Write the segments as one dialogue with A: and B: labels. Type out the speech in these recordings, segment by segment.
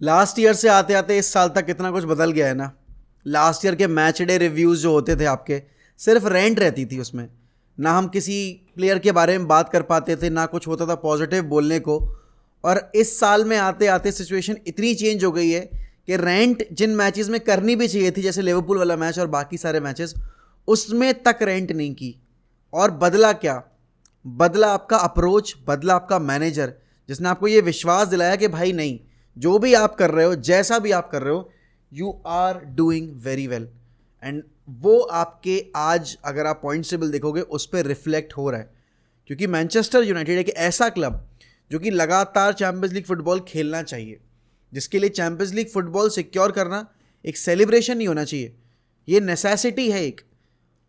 A: Last year से आते आते इस साल तक कितना कुछ बदल गया है ना। लास्ट ईयर के मैच डे रिव्यूज़ जो होते थे आपके, सिर्फ रेंट रहती थी उसमें। ना हम किसी प्लेयर के बारे में बात कर पाते थे, ना कुछ होता था पॉजिटिव बोलने को। और इस साल में आते आते सिचुएशन इतनी चेंज हो गई है कि रेंट जिन मैचेस में करनी भी चाहिए थी, जैसे लिवरपूल वाला मैच और बाकी सारे मैचेस, उसमें तक रेंट नहीं की। और बदला क्या? बदला आपका अप्रोच, बदला आपका मैनेजर, जिसने आपको ये विश्वास दिलाया कि भाई नहीं, जो भी आप कर रहे हो, जैसा भी आप कर रहे हो, you are doing very well. And वो आपके आज अगर आप पॉइंट टेबल देखोगे उस पर रिफ्लेक्ट हो रहा है। क्योंकि मैनचेस्टर यूनाइटेड एक ऐसा क्लब जो कि लगातार चैंपियंस लीग फुटबॉल खेलना चाहिए, जिसके लिए चैंपियंस लीग फुटबॉल सिक्योर करना एक सेलिब्रेशन नहीं होना चाहिए, ये नेसेसिटी है एक।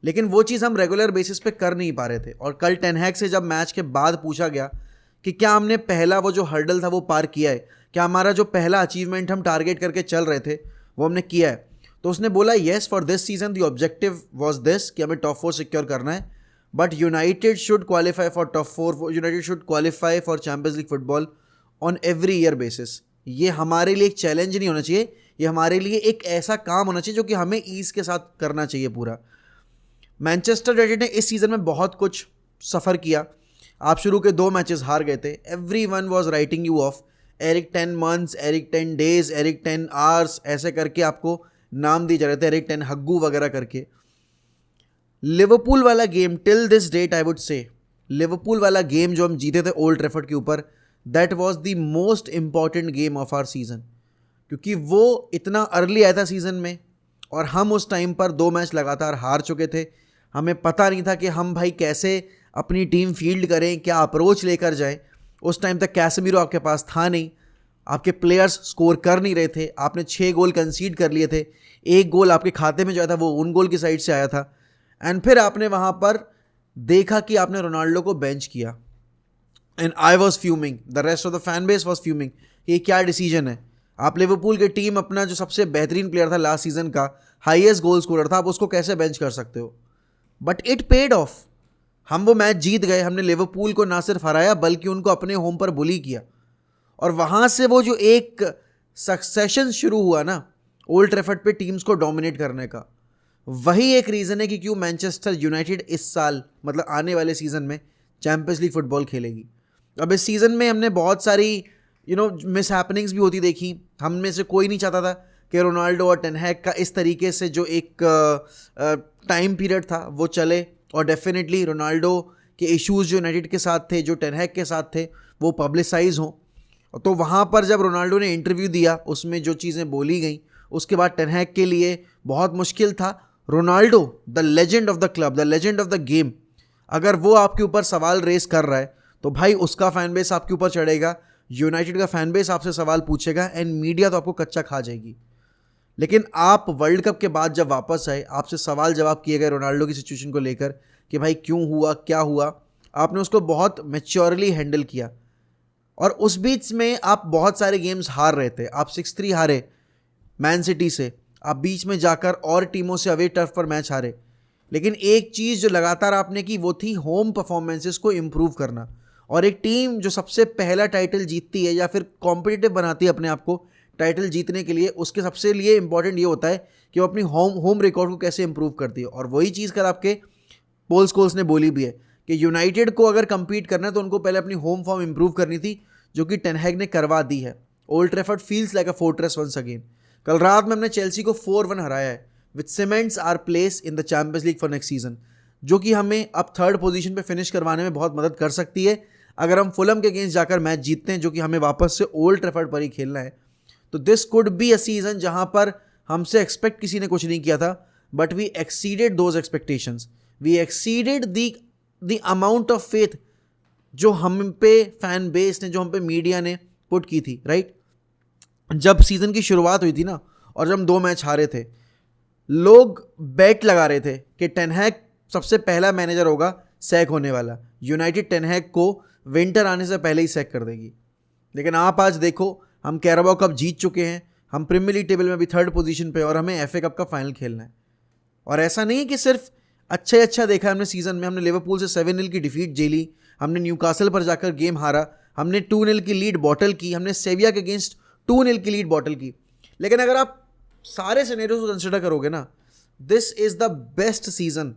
A: लेकिन वो चीज़ हम रेगुलर बेसिस पे कर नहीं पा रहे थे। और कल टेन हैग से जब मैच के बाद पूछा गया कि क्या हमने पहला वो जो हर्डल था वो पार किया है, क्या हमारा जो पहला अचीवमेंट हम टारगेट करके चल रहे थे वो हमने किया है, तो उसने बोला yes, for this season the objective was this कि हमें टॉप 4 सिक्योर करना है, but United should qualify for top 4, United should qualify for champions league football on every year basis. ये हमारे लिए एक चैलेंज नहीं होना चाहिए, ये हमारे लिए एक ऐसा काम होना चाहिए जो कि हमें ईज के साथ करना चाहिए पूरा। मैनचेस्टर यूनाइटेड ने इस सीज़न में बहुत कुछ सफ़र किया। आप शुरू के 2 मैचेस हार गए थे, every one was writing you off, Erik 10 months, Erik 10 days, Erik 10 hours, ऐसे करके आपको नाम दिए जा रहे थे, एरिक 10 हग्गू वगैरह करके। लिवरपूल वाला game till this date I would say, Liverpool वाला गेम जो हम जीते थे ओल्ड ट्रैफर्ड के ऊपर, that was the most important game of our season. क्योंकि वो इतना अर्ली आया था सीज़न में और हम उस टाइम पर 2 मैच लगातार हार चुके थे। हमें पता नहीं था कि हम भाई कैसे अपनी टीम फील्ड करें, क्या अप्रोच लेकर जाएं। उस टाइम तक कैसेमीरो आपके पास था नहीं, आपके प्लेयर्स स्कोर कर नहीं रहे थे, आपने 6 गोल कंसीड कर लिए थे, 1 गोल आपके खाते में जो आया था वो उन गोल की साइड से आया था। एंड फिर आपने वहाँ पर देखा कि आपने रोनाल्डो को बेंच किया। And I was fuming, the rest of the fan base was fuming, ये क्या डिसीजन है। आप लिवरपूल की टीम, अपना जो सबसे बेहतरीन प्लेयर था लास्ट सीजन का, हाईएस्ट गोल स्कोरर था, आप उसको कैसे बेंच कर सकते हो। बट इट पेड ऑफ, हम वो मैच जीत गए। हमने लिवरपूल को ना सिर्फ हराया बल्कि उनको अपने होम पर बुली किया। और वहाँ से वो जो एक सक्सेशन शुरू हुआ ना ओल्ड ट्रैफर्ड पे टीम्स को डोमिनेट करने का, वही एक रीज़न है कि क्यों मैनचेस्टर यूनाइटेड इस साल, मतलब आने वाले सीज़न में, चैंपियंस लीग फुटबॉल खेलेगी। अब इस सीज़न में हमने बहुत सारी मिस हैपनिंग्स भी होती देखी। हम में से कोई नहीं चाहता था कि रोनाल्डो और टेन हैग का इस तरीके से जो एक टाइम पीरियड था वो चले। और डेफिनेटली रोनाल्डो के इश्यूज़ जो यूनाइटेड के साथ थे, जो टेन हैग के साथ थे, वो पब्लिसाइज हों। तो वहाँ पर जब रोनाल्डो ने इंटरव्यू दिया, उसमें जो चीज़ें बोली गई, उसके बाद टेन हैग के लिए बहुत मुश्किल था। Ronaldo, the legend of the club, the legend of the game, अगर वो आपके ऊपर सवाल रेस कर रहा है तो भाई उसका फैन बेस आपके ऊपर चढ़ेगा, यूनाइटेड का फैन बेस आपसे सवाल पूछेगा, एंड मीडिया तो आपको कच्चा खा जाएगी। लेकिन आप वर्ल्ड कप के बाद जब वापस आए, आपसे सवाल जवाब किए गए रोनाल्डो की सिचुएशन को लेकर कि भाई क्यों हुआ, क्या हुआ, आपने उसको बहुत मैच्योरली हैंडल किया। और उस बीच में आप बहुत सारे गेम्स हार रहे थे। आप 6-3 हारे मैन सिटी से, आप बीच में जाकर और टीमों से अवे टर्फ पर मैच हारे। लेकिन एक चीज़ जो लगातार आपने की वो थी होम परफॉर्मेंसेस को इम्प्रूव करना। और एक टीम जो सबसे पहला टाइटल जीतती है या फिर कॉम्पिटिटिव बनाती है अपने आप को टाइटल जीतने के लिए, उसके सबसे लिए इंपॉर्टेंट ये होता है कि वो अपनी होम रिकॉर्ड को कैसे इंप्रूव करती है। और वही चीज़ कर आपके पोल स्कोल्स ने बोली भी है कि यूनाइटेड को अगर कंपीट करना है तो उनको पहले अपनी होम फॉर्म इंप्रूव करनी थी, जो कि टेन हैग ने करवा दी है। Old Trafford feels like a fortress once again. कल रात में हमने चेल्सी को 4-1 हराया है, which cements our place in the Champions League for next season, जो कि हमें अब 3rd पोजीशन पे फिनिश करवाने में बहुत मदद कर सकती है अगर हम फुलम के अगेंस्ट जाकर मैच जीतते हैं, जो कि हमें वापस से ओल्ड ट्रैफर्ड पर ही खेलना है। तो this could be a season जहां पर हमसे एक्सपेक्ट किसी ने कुछ नहीं किया था, but we exceeded those expectations, we exceeded the amount of faith जो हम पे फैन बेस ने, जो हम पे मीडिया ने पुट की थी, राइट। जब सीजन की शुरुआत हुई थी ना और जब हम 2 मैच हारे थे, लोग बेट लगा रहे थे कि टेन हैग सबसे पहला मैनेजर होगा सैक होने वाला, यूनाइटेड टेन हैग को विंटर आने से पहले ही सैक कर देगी। लेकिन आप आज देखो, हम कैराबाओ कप जीत चुके हैं, हम प्रीमियर लीग टेबल में भी 3rd पोजीशन पे, और हमें एफए कप का फाइनल खेलना है। और ऐसा नहीं कि सिर्फ अच्छा देखा हमने सीजन में, हमने लिवरपूल से 7-0 की डिफीट झेली, हमने न्यूकासल पर जाकर गेम हारा, हमने 2-0 की लीड बॉटल की, हमने सेविया के अगेंस्ट 2-0 की लीड बॉटल की। लेकिन अगर आप सारे सिनेरियोज को कंसिडर करोगे ना, this is the best season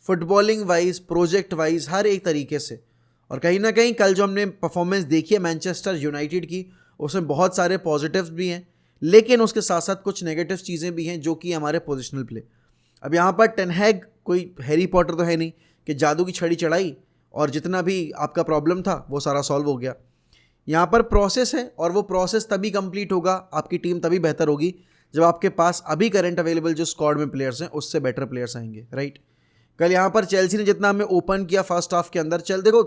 A: footballing wise, project wise, हर एक तरीके से। और कहीं ना कहीं कल जो हमने परफॉर्मेंस देखी है मैनचेस्टर यूनाइटेड की, उसमें बहुत सारे पॉजिटिव्स भी हैं, लेकिन उसके साथ साथ कुछ नेगेटिव चीज़ें भी हैं, जो कि हमारे पोजिशनल प्ले। अब यहाँ पर टेन हैग कोई हैरी पॉटर तो है नहीं कि जादू की छड़ी चढ़ाई और जितना भी आपका प्रॉब्लम था वो सारा सॉल्व हो गया। यहाँ पर प्रोसेस है, और वो प्रोसेस तभी कंप्लीट होगा, आपकी टीम तभी बेहतर होगी जब आपके पास अभी करंट अवेलेबल जो स्क्वाड में प्लेयर्स हैं उससे बेटर प्लेयर्स आएंगे, राइट। कल यहाँ पर चेल्सी ने जितना हमें ओपन किया फर्स्ट हाफ के अंदर, चल देखो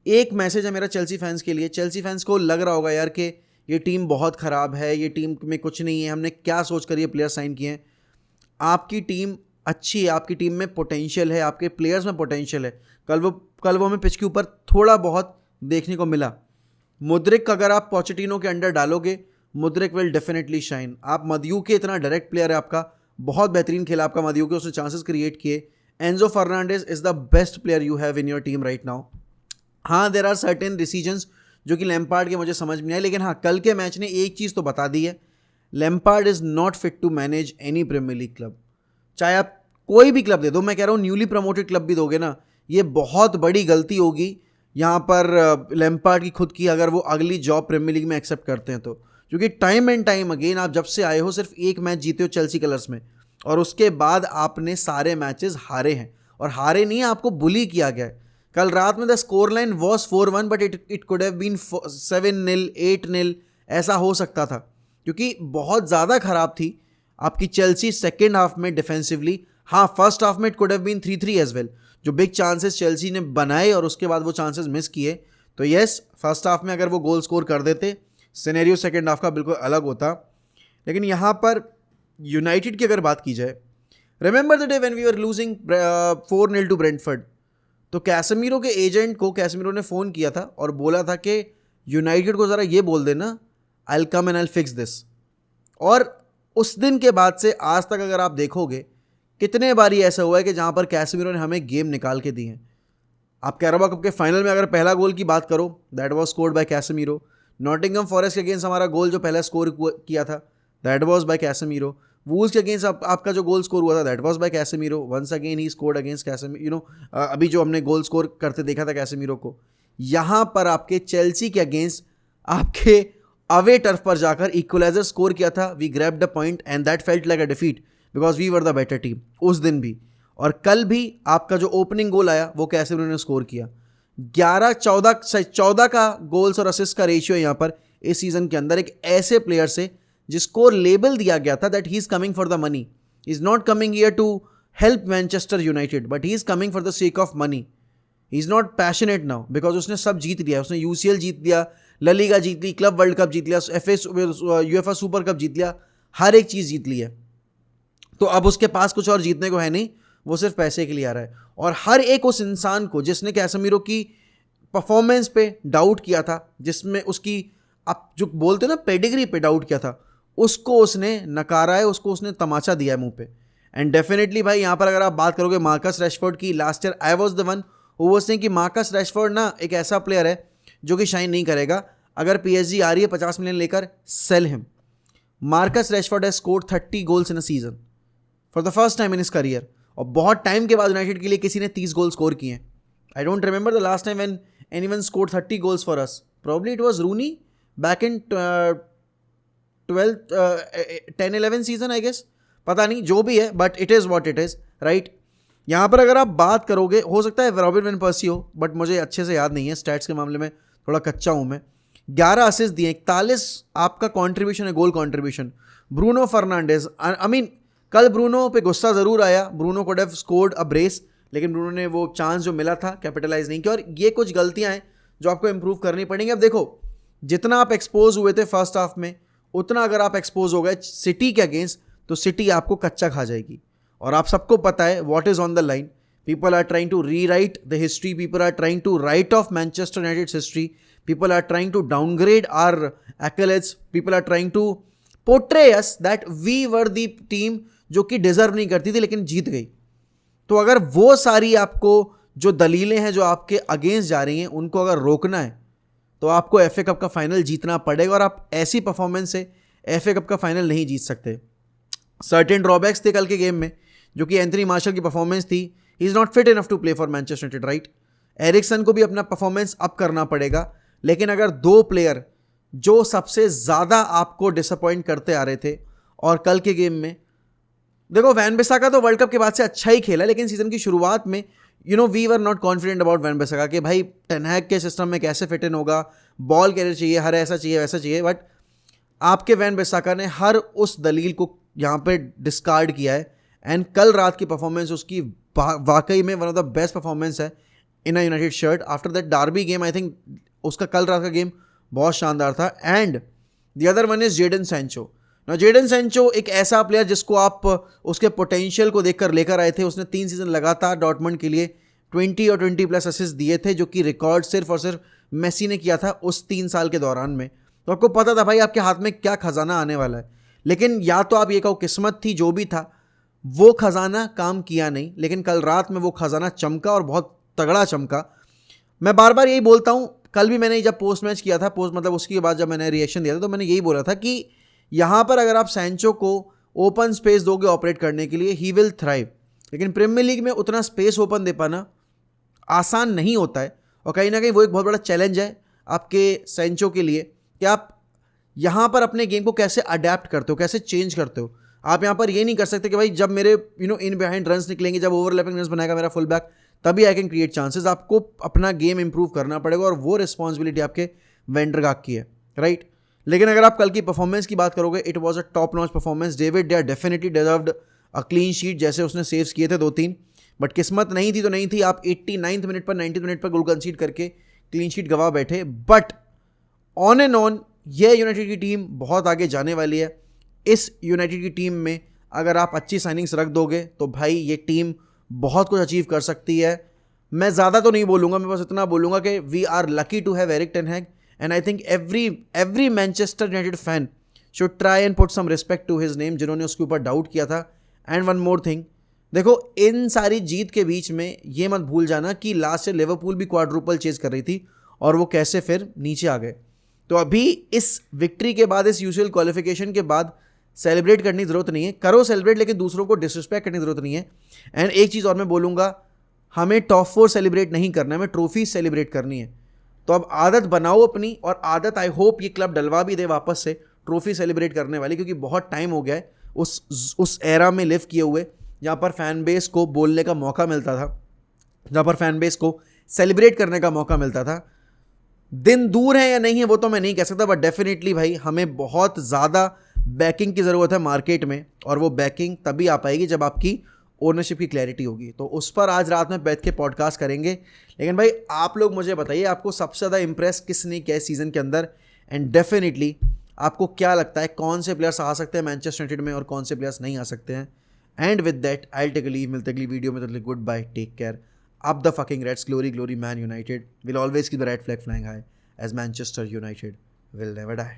A: एक मैसेज है मेरा चेल्सी फैंस के लिए। चेल्सी फैंस को लग रहा होगा यार कि ये टीम बहुत ख़राब है, ये टीम में कुछ नहीं है, हमने क्या सोच कर ये प्लेयर साइन किए हैं। आपकी टीम अच्छी है, आपकी टीम में पोटेंशियल है, आपके प्लेयर्स में पोटेंशियल है। कल वो हमें पिच के ऊपर थोड़ा बहुत देखने को मिला। मुद्रिक अगर आप पोचेटिनो के अंडर डालोगे, मुद्रिक विल डेफिनेटली शाइन। आप मदियू के इतना डायरेक्ट प्लेयर है आपका, बहुत बेहतरीन खेला आपका मदियू के, उसने चांसेस क्रिएट किए। Enzo Fernandez is the best player you have in your team right now. हाँ, देर आर सर्टेन डिसीजंस जो कि लैम्पार्ड के मुझे समझ में नहीं आए, लेकिन हाँ कल के मैच ने एक चीज़ तो बता दी है, Lampard is not fit to manage any Premier League club. चाहे आप कोई भी क्लब दे दो, मैं कह रहा हूँ न्यूली प्रमोटेड क्लब भी दोगे ना, ये बहुत बड़ी गलती होगी यहाँ पर लैम्पार्ड की खुद की, अगर वो अगली जॉब प्रीमियर लीग में एक्सेप्ट करते हैं तो। क्योंकि टाइम एंड टाइम अगेन आप जब से आए हो सिर्फ एक मैच जीते हो चेल्सी कलर्स में, और उसके बाद आपने सारे मैचेस हारे हैं, और हारे नहीं, आपको बुली किया गया है। कल रात में the score line was 4-1 but it could have been 7-0, 8-0, ऐसा हो सकता था, क्योंकि बहुत ज़्यादा ख़राब थी आपकी चेल्सी सेकेंड हाफ में डिफेंसिवली। हाँ, फर्स्ट हाफ में it could have been 3-3 as well, जो बिग चांसेस चेल्सी ने बनाए और उसके बाद वो चांसेस मिस किए। तो येस, फर्स्ट हाफ में अगर वो गोल स्कोर कर देते, सिनेरियो सेकेंड हाफ का बिल्कुल अलग होता। लेकिन यहाँ पर यूनाइटेड की अगर बात की जाए, remember the day when we were losing 4-0 to Brentford, तो कैसेमीरो के एजेंट को कैसेमीरो ने फ़ोन किया था और बोला था कि यूनाइटेड को ज़रा ये बोल देना, I will come and I will fix this. और उस दिन के बाद से आज तक अगर आप देखोगे, कितने बारी ऐसा हुआ है कि जहाँ पर कैसेमीरो ने हमें गेम निकाल के दी हैं। आप कैराबा कप के फाइनल में अगर पहला गोल की बात करो, that was scored by Casemiro. Nottingham Forest के अगेंस्ट हमारा गोल जो पहला स्कोर किया था, that was by Casemiro. Wolves के अगेंस्ट आपका जो गोल स्कोर हुआ था, that was by Casemiro. Once again he scored against Casemiro, अभी जो हमने गोल स्कोर करते देखा था कैसेमीरो को। यहाँ पर आपके चेल्सी के अगेंस्ट आपके अवे टर्फ पर जाकर इक्वलाइजर स्कोर किया था, we grabbed the point and that felt like a defeat because we were the better team उस दिन भी। और कल भी आपका जो ओपनिंग गोल आया वो कैसेमीरो ने स्कोर किया। 11-14 का गोल्स और असिस्ट का रेशियो यहाँ पर इस सीजन के अंदर, एक ऐसे प्लेयर से जिसको लेबल दिया गया था that he is coming for the money, he is not coming here to help Manchester United but he is coming for the sake of money. He is not passionate now because उसने सब जीत लिया, उसने UCL जीत लिया, La Liga जीत ली, club world cup जीत लिया, यूएफए सुपर कप जीत लिया, हर एक चीज़ जीत ली है। तो अब उसके पास कुछ और जीतने को है नहीं, वो सिर्फ पैसे के लिए आ रहा है। और हर एक उस इंसान को जिसने कैसेमीरो की परफॉर्मेंस पे डाउट किया था, जिसमें उसकी आप जो बोलते हो ना पेडिग्री पे डाउट किया था, उसको उसने नकारा है, उसको उसने तमाचा दिया है मुंह पे। एंड डेफिनेटली भाई यहाँ पर अगर आप बात करोगे मार्कस रैशफोर्ड की, last year I was the one who was saying कि मार्कस रैशफोर्ड ना एक ऐसा प्लेयर है जो कि शाइन नहीं करेगा। अगर पीएसजी आ रही है 50 मिलियन लेकर, cell him. Marcus Rashford has scored 30 goals in a season for the first time in his career, और बहुत टाइम के बाद यूनाइटेड के लिए किसी ने 30 गोल स्कोर किए हैं। I don't remember the last time when anyone scored 30 goals for us, probably it was Rooney back in 10-11 season I guess, पता नहीं, जो भी है but it is what it is, right. यहाँ पर अगर आप बात करोगे, हो सकता है रॉबिन वैन पर्सी हो, बट मुझे अच्छे से याद नहीं है, स्टैट्स के मामले में थोड़ा कच्चा हूँ मैं। 11 असिस्ट दिए, 41 आपका कॉन्ट्रीब्यूशन है, goal contribution. Bruno Fernandes, I mean कल ब्रूनो पे गुस्सा ज़रूर आया, Bruno could have scored a brace, लेकिन ब्रूनो ने वो चांस जो मिला था कैपिटलाइज नहीं किया। और ये कुछ गलतियाँ हैं जो आपको इंप्रूव करनी पड़ेंगी। अब देखो, जितना आप एक्सपोज हुए थे फर्स्ट हाफ में, उतना अगर आप एक्सपोज हो गए सिटी के अगेंस्ट, तो सिटी आपको कच्चा खा जाएगी। और आप सबको पता है what is on the line. People are trying to rewrite the history, people are trying to write off Manchester United's history, people are trying to downgrade our accolades, people are trying to portray us that we were the team जो कि deserve नहीं करती थी लेकिन जीत गई। तो अगर वो सारी आपको जो दलीलें हैं जो आपके अगेंस्ट जा रही हैं, उनको अगर रोकना है, तो आपको FA कप का फाइनल जीतना पड़ेगा और आप ऐसी परफॉर्मेंस से FA कप का फाइनल नहीं जीत सकते। सर्टेन ड्रॉबैक्स थे कल के गेम में, जो कि एंथनी मार्शल की परफॉर्मेंस थी, he is not fit enough to play for Manchester United, right. Eriksen को भी अपना परफॉर्मेंस अप करना पड़ेगा, लेकिन अगर दो प्लेयर जो सबसे ज़्यादा आपको डिसअपॉइंट करते आ रहे थे, और कल के गेम में देखो वैन बिसाका तो वर्ल्ड कप के बाद से अच्छा ही खेला, लेकिन सीजन की शुरुआत में we were not confident about Wan Bissaka कि भाई टेन हैग के सिस्टम में कैसे फिट इन होगा, बॉल कैरियर चाहिए, हर ऐसा चाहिए वैसा चाहिए। बट आपके वैन बिसाका ने हर उस दलील को यहाँ पे डिस्कार्ड किया है, एंड कल रात की परफॉर्मेंस उसकी वाकई में one of the best performance है in a United shirt. After that derby game I think उसका कल रात का गेम बहुत शानदार था। And the other one is Jadon Sancho. ना जेडन सैंचो एक ऐसा प्लेयर जिसको आप उसके पोटेंशियल को देखकर लेकर आए थे। उसने 3 सीजन लगातार डॉर्टमंड के लिए 20 और 20+ असिस्ट दिए थे, जो कि रिकॉर्ड सिर्फ और सिर्फ मेसी ने किया था उस 3 साल के दौरान में। तो आपको पता था भाई आपके हाथ में क्या खजाना आने वाला है, लेकिन या तो आप ये कहो किस्मत थी, जो भी था वो खजाना काम किया नहीं, लेकिन कल रात में वो खजाना चमका और बहुत तगड़ा चमका। मैं बार बार यही बोलता हूँ, कल भी मैंने जब पोस्ट मैच किया था, पोस्ट मतलब उसके बाद जब मैंने रिएक्शन दिया था, तो मैंने यही बोला था कि यहाँ पर अगर आप सैंचो को ओपन स्पेस दोगे ऑपरेट करने के लिए, ही विल थ्राइव। लेकिन प्रीमियर लीग में उतना स्पेस ओपन दे पाना आसान नहीं होता है, और कहीं ना कहीं वो एक बहुत बड़ा चैलेंज है आपके सैंचो के लिए कि आप यहाँ पर अपने गेम को कैसे अडेप्ट करते हो, कैसे चेंज करते हो। आप यहाँ पर ये नहीं कर सकते कि भाई जब मेरे इन बिहाइंड रन्स निकलेंगे, जब ओवरलैपिंग रन्स बनाएगा मेरा फुल बैक, तभी आई कैन क्रिएट चांसेस। आपको अपना गेम इंप्रूव करना पड़ेगा, और वो रिस्पॉन्सिबिलिटी आपके वेंडरगार्क की है, राइट। लेकिन अगर आप कल की परफॉर्मेंस की बात करोगे, it was a top notch performance. David de Gea definitely deserved a clean sheet, जैसे उसने सेव्स किए थे 2-3, बट किस्मत नहीं थी तो नहीं थी। आप 89 मिनट पर 90 मिनट पर गोल कंसीड करके क्लीन शीट गवा बैठे। बट ऑन एंड ऑन ये यूनाइटेड की टीम बहुत आगे जाने वाली है। इस यूनाइटेड की टीम में अगर आप अच्छी साइनिंग्स रख दोगे तो भाई ये टीम बहुत कुछ अचीव कर सकती है। मैं ज़्यादा तो नहीं बोलूँगा, मैं बस इतना बोलूँगा कि we are lucky to have Erik ten Hag, and I think every Manchester United fan should try and put some respect to his name, जिन्होंने उसके ऊपर डाउट किया था। एंड वन मोर थिंग, देखो इन सारी जीत के बीच में ये मत भूल जाना कि लास्ट ईयर लिवरपूल भी क्वाड्रुपल चेज कर रही थी, और वो कैसे फिर नीचे आ गए। तो अभी इस विक्ट्री के बाद, इस यूसीएल क्वालिफिकेशन के बाद सेलिब्रेट करने की ज़रूरत नहीं है। करो सेलिब्रेट, लेकिन दूसरों को डिसरिस्पेक्ट करने की ज़रूरत नहीं है। एंड एक चीज़ और मैं बोलूँगा, हमें टॉप 4 सेलिब्रेट नहीं करना है, हमें ट्रॉफी सेलिब्रेट करनी है। तो अब आदत बनाओ अपनी, और आदत आई होप ये क्लब डलवा भी दे वापस से ट्रॉफी सेलिब्रेट करने वाली, क्योंकि बहुत टाइम हो गया है उस एरा में लिव किए हुए, जहाँ पर फैन बेस को बोलने का मौका मिलता था, जहाँ पर फैन बेस को सेलिब्रेट करने का मौका मिलता था। दिन दूर है या नहीं है वो तो मैं नहीं कह सकता, बट डेफिनेटली भाई हमें बहुत ज़्यादा बैकिंग की ज़रूरत है मार्केट में, और वो बैकिंग तभी आ पाएगी जब आपकी ओनरशिप की क्लैरिटी होगी। तो उस पर आज रात में बैठ के पॉडकास्ट करेंगे। लेकिन भाई आप लोग मुझे बताइए, आपको सबसे ज़्यादा इंप्रेस किसने किया सीज़न के अंदर, एंड डेफिनेटली आपको क्या लगता है कौन से प्लेयर्स आ सकते हैं मैनचेस्टर यूनाइटेड में और कौन से प्लेयर्स नहीं आ सकते हैं। And with that I take a leave, मिलते अगली वीडियो में, तो good bye, take care. Up the fucking Reds, glory, glory, Man United. We'll always keep the red flag flying high, as Manchester United will never die.